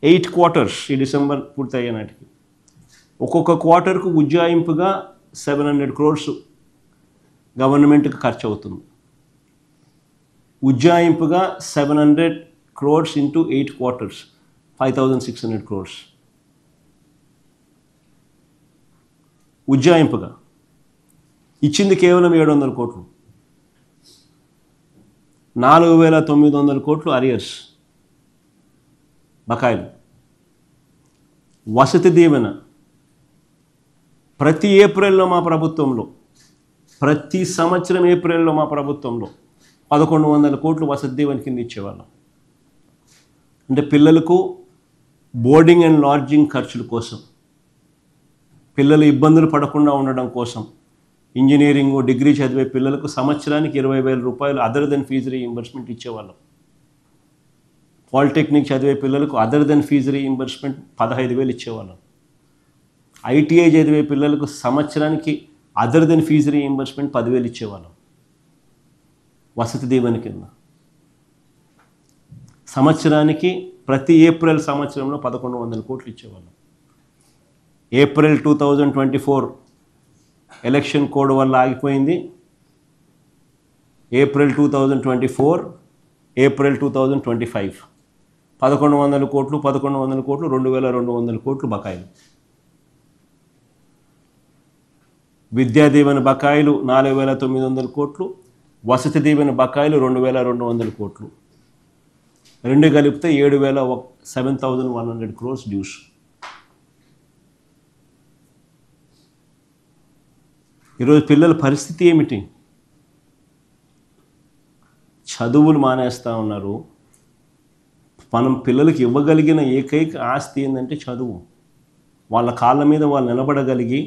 8 quarters ఈ December పూర్తయ్యే నాటికి ఒక్కొక్క క్వార్టర్కు ఉజ్జాయింపుగా 700 crores గవర్నమెంట్కి ఖర్చు అవుతుంది. ఉజ్జాయింపుగా 700 crores ఇంటూ 8 quarters 5600 crores. ఉజ్జాయింపుగా ఇచ్చింది కేవలం 700 కోట్లు. 4900 కోట్లు అరియర్స్ బకాయిలు. వసతి దీవెన ప్రతి ఏప్రిల్లో మా ప్రభుత్వంలో, ప్రతి సంవత్సరం ఏప్రిల్లో మా ప్రభుత్వంలో 1100 కోట్లు వసతి దీవెన కింద ఇచ్చేవాళ్ళం. అంటే పిల్లలకు బోర్డింగ్ అండ్ లాడ్జింగ్ ఖర్చుల కోసం, పిల్లలు ఇబ్బందులు పడకుండా ఉండడం కోసం, ఇంజనీరింగ్ డిగ్రీ చదివే పిల్లలకు సంవత్సరానికి 20,000 రూపాయలు అదర్ దెన్ ఫీజు రీయింబర్స్మెంట్ ఇచ్చేవాళ్ళం. పాలిటెక్నిక్ చదివే పిల్లలకు అదర్ దెన్ ఫీజు రీయింబర్స్మెంట్ 15,000 ఇచ్చేవాళ్ళం. ఐటీఐ చదివే పిల్లలకు సంవత్సరానికి అదర్ దెన్ ఫీజు రీయింబర్స్మెంట్ 10,000 ఇచ్చేవాళ్ళం వసతి దీవెన కింద. సంవత్సరానికి ప్రతి ఏప్రిల్ సంవత్సరంలో 1100 కోట్లు ఇచ్చేవాళ్ళం. ఏప్రిల్ 2024 ఎలక్షన్ కోడ్ వల్ల ఆగిపోయింది. ఏప్రిల్ 2024, ఏప్రిల్ 2025 1100 కోట్లు 2200 కోట్లు బకాయిలు. విద్యా దీవెన బకాయిలు 4900 కోట్లు, వసతి దీవెన బకాయిలు 2200 కోట్లు. రెండు కలిపితే 7,100 crores డ్యూస్. ఈరోజు పిల్లల పరిస్థితి ఏమిటి? చదువులు మానేస్తూ ఉన్నారు. మనం పిల్లలకి ఇవ్వగలిగిన ఏకైక ఆస్తి ఏంటంటే చదువు. వాళ్ళ కాళ్ళ మీద వాళ్ళు నిలబడగలిగి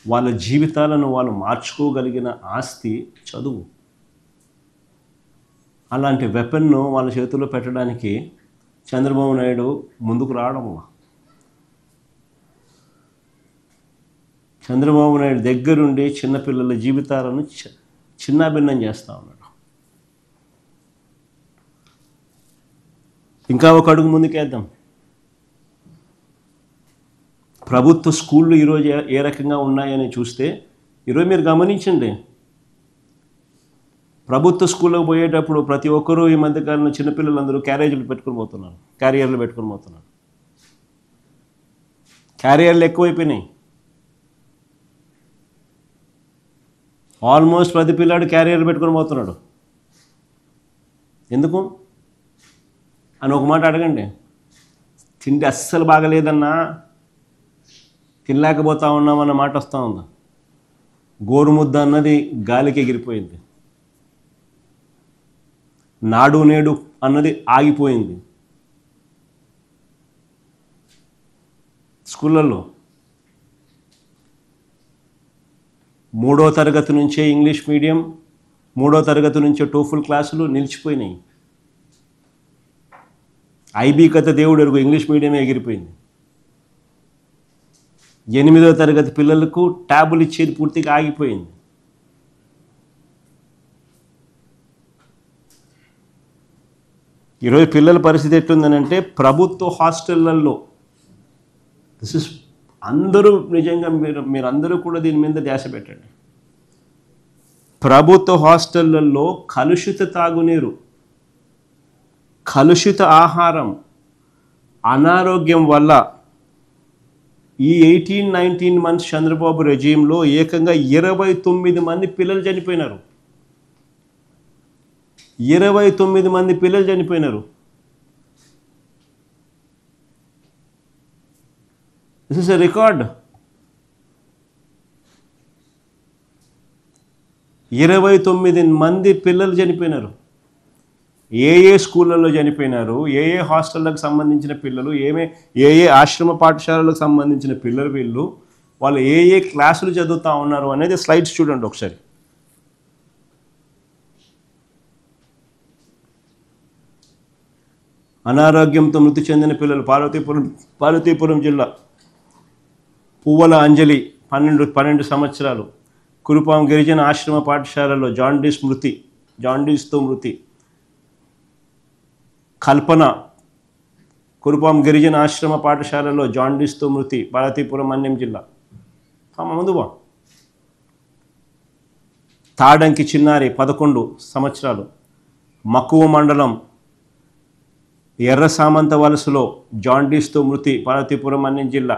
వాళ్ళ జీవితాలను వాళ్ళు మార్చుకోగలిగిన ఆస్తి చదువు. అలాంటి వెపన్ను వాళ్ళ చేతుల్లో పెట్టడానికి చంద్రబాబు నాయుడు ముందుకు రావడం, చంద్రబాబు నాయుడు దగ్గరుండి చిన్నపిల్లల జీవితాలను చిన్నాభిన్నం చేస్తూ ఉన్నాడు. ఇంకా ఒక అడుగు ముందుకేద్దాం. ప్రభుత్వ స్కూళ్ళు ఈరోజు ఏ రకంగా ఉన్నాయని చూస్తే, ఈరోజు మీరు గమనించండి, ప్రభుత్వ స్కూల్లోకి పోయేటప్పుడు ప్రతి ఒక్కరూ ఈ మధ్యకాలంలో చిన్నపిల్లలందరూ క్యారియర్లు పెట్టుకుని పోతున్నారు. క్యారియర్లు ఎక్కువైపోయినాయి. ఆల్మోస్ట్ ప్రతి పిల్లాడు క్యారియర్లు పెట్టుకొని పోతున్నాడు. ఎందుకు అని ఒక మాట అడగండి. తిండి అస్సలు బాగలేదన్నా, తినలేకపోతా ఉన్నామన్న మాట వస్తూ ఉందా? గోరుముద్ద అన్నది గాలికి ఎగిరిపోయింది. నాడు నేడు అన్నది ఆగిపోయింది. స్కూళ్ళల్లో 3వ తరగతి నుంచే ఇంగ్లీష్ మీడియం, 3వ తరగతి నుంచే టోఫుల్ క్లాసులు నిలిచిపోయినాయి. ఐబీ కథ దేవుడు ఎరుగు, ఇంగ్లీష్ మీడియమే ఎగిరిపోయింది. 8వ తరగతి పిల్లలకు ట్యాబులు ఇచ్చేది పూర్తిగా ఆగిపోయింది. ఈరోజు పిల్లల పరిస్థితి ఎట్లుందనంటే, ప్రభుత్వ హాస్టళ్లలో అందరూ నిజంగా మీరందరూ కూడా దీని మీద ధ్యాస పెట్టండి. ప్రభుత్వ హాస్టళ్లలో కలుషిత తాగునీరు, కలుషిత ఆహారం, అనారోగ్యం వల్ల ఈ 18-19 months చంద్రబాబు రెజీమ్లో ఏకంగా 29 మంది పిల్లలు చనిపోయినారు. 29 మంది పిల్లలు చనిపోయినారు. This is a record. 29 మంది పిల్లలు చనిపోయినారు. ఏ స్కూళ్ళల్లో చనిపోయినారు, ఏ హాస్టళ్ళకు సంబంధించిన పిల్లలు, ఏ ఆశ్రమ పాఠశాలలకు సంబంధించిన పిల్లలు, వాళ్ళు ఏ క్లాసులు చదువుతూ ఉన్నారు అనేది స్లైడ్స్ చూడండి ఒకసారి. అనారోగ్యంతో మృతి చెందిన పిల్లలు పార్వతీపురం జిల్లా పువ్వల అంజలి 12 సంవత్సరాలు, కురుపాం గిరిజన ఆశ్రమ పాఠశాలలో జాండీస్తో మృతి. కల్పన కురుపాం గిరిజన ఆశ్రమ పాఠశాలలో జాండీస్తో మృతి, పార్వతీపురం మన్యం జిల్లా. ముందు బా. తాడంకి చిన్నారి 11 సంవత్సరాలు, మక్కువ మండలం ఎర్ర సామంత వలసలో జాండీస్తో మృతి, పార్వతీపురం మన్యం జిల్లా.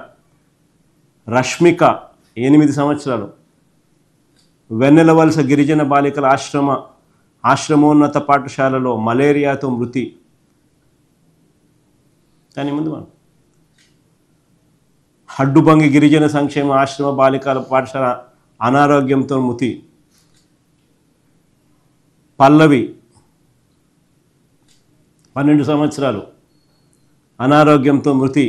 రష్మిక 8 సంవత్సరాలు, వెన్నెల వలస గిరిజన బాలికల ఆశ్రమోన్నత పాఠశాలలో మలేరియాతో మృతి. దాని ముందు మనం హడ్డుబంగి గిరిజన సంక్షేమ ఆశ్రమ బాలికల పాఠశాల అనారోగ్యంతో మృతి. పల్లవి 12 సంవత్సరాలు, అనారోగ్యంతో మృతి.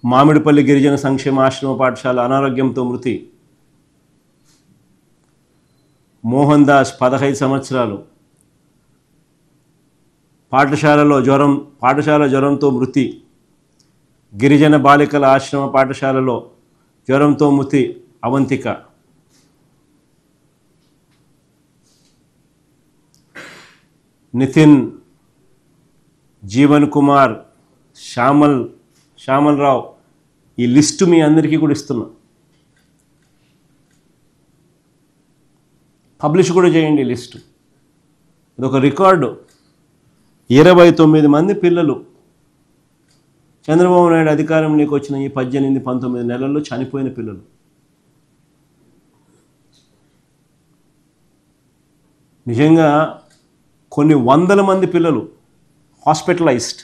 మామిడిపల్లి గిరిజన సంక్షేమ ఆశ్రమ పాఠశాల అనారోగ్యంతో మృతి. మోహన్ దాస్ 15 సంవత్సరాలు, పాఠశాల జ్వరంతో మృతి. గిరిజన బాలికల ఆశ్రమ పాఠశాలలో జ్వరంతో మృతి అవంతిక. నితిన్, జీవన్ కుమార్, శ్యామల్ రావు. ఈ లిస్టు మీ అందరికీ కూడా ఇస్తున్నా, పబ్లిష్ కూడా చేయండి ఈ లిస్టు. ఇదొక రికార్డు. 29 మంది పిల్లలు చంద్రబాబు నాయుడు అధికారంలోకి వచ్చిన ఈ 18-19 నెలల్లో చనిపోయిన పిల్లలు. నిజంగా కొన్ని వందల మంది పిల్లలు hospitalised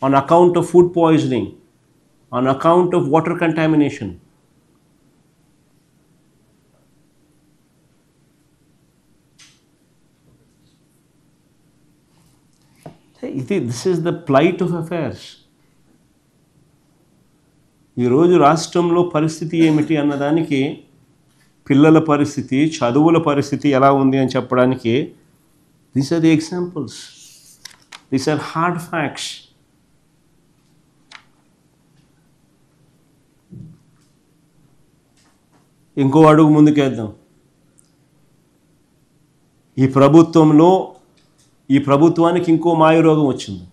on account of food poisoning, on account of water contamination. This is the plight of affairs. ఈరోజు రాష్ట్రంలో పరిస్థితి ఏమిటి అన్నదానికి, పిల్లల పరిస్థితి, చదువుల పరిస్థితి ఎలా ఉంది అని చెప్పడానికి these are the examples, these are hard facts. ఇంకో అడుగు ముందుకేద్దాం. ఈ ప్రభుత్వానికి ఇంకో మాయరోగం వచ్చింది.